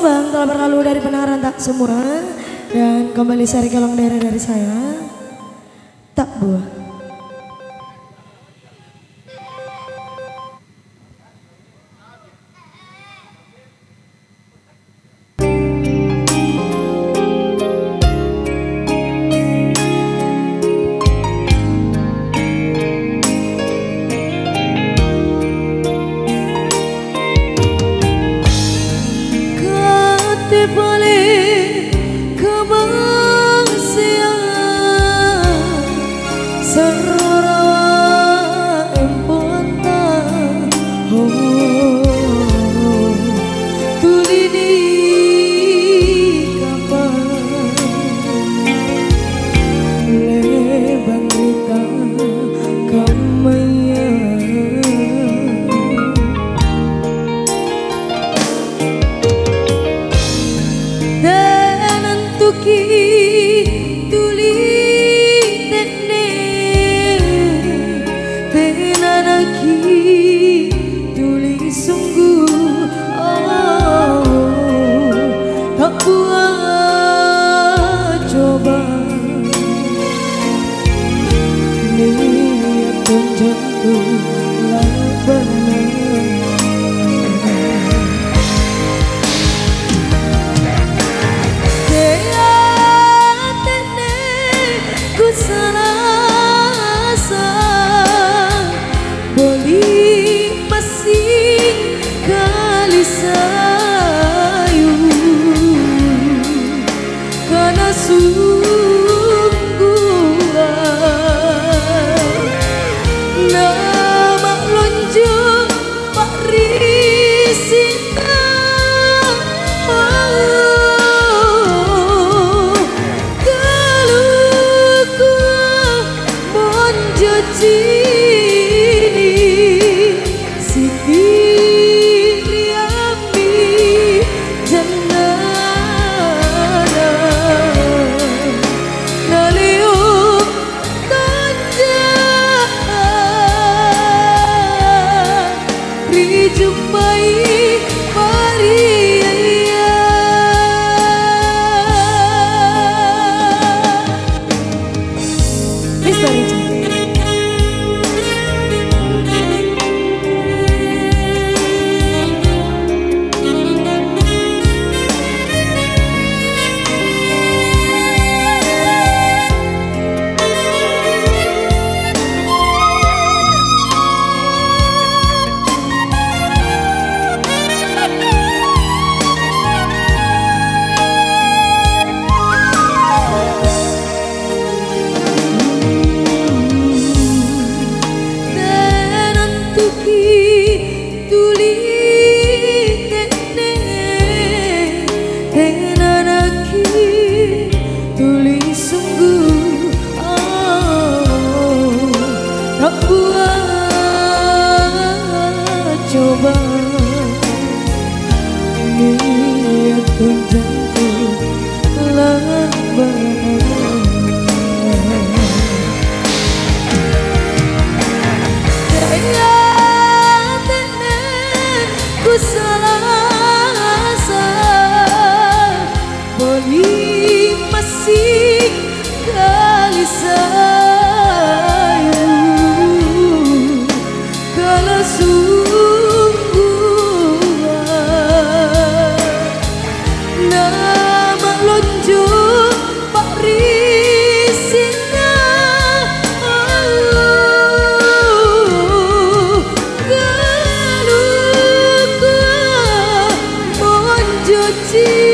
Bang telah berlalu dari penaran tak semua. Dan kembali seri kelong daerah dari saya. Tak buah. Balik kembang siang serora empontan tulini kapan lebang rita kamaya tuli tene tenanaki tuli sungguh tak buat coba niat dan jantung labanan sayu karena sungguh nama lonjong Pak Risita kalau ku monjoci jumpai Maria Mr. Richard. Coba niat dan jantung labanan kaya tenan ku salah boleh masih kali sayu kalau nama lonjong Pak Risita kalau ku monjoci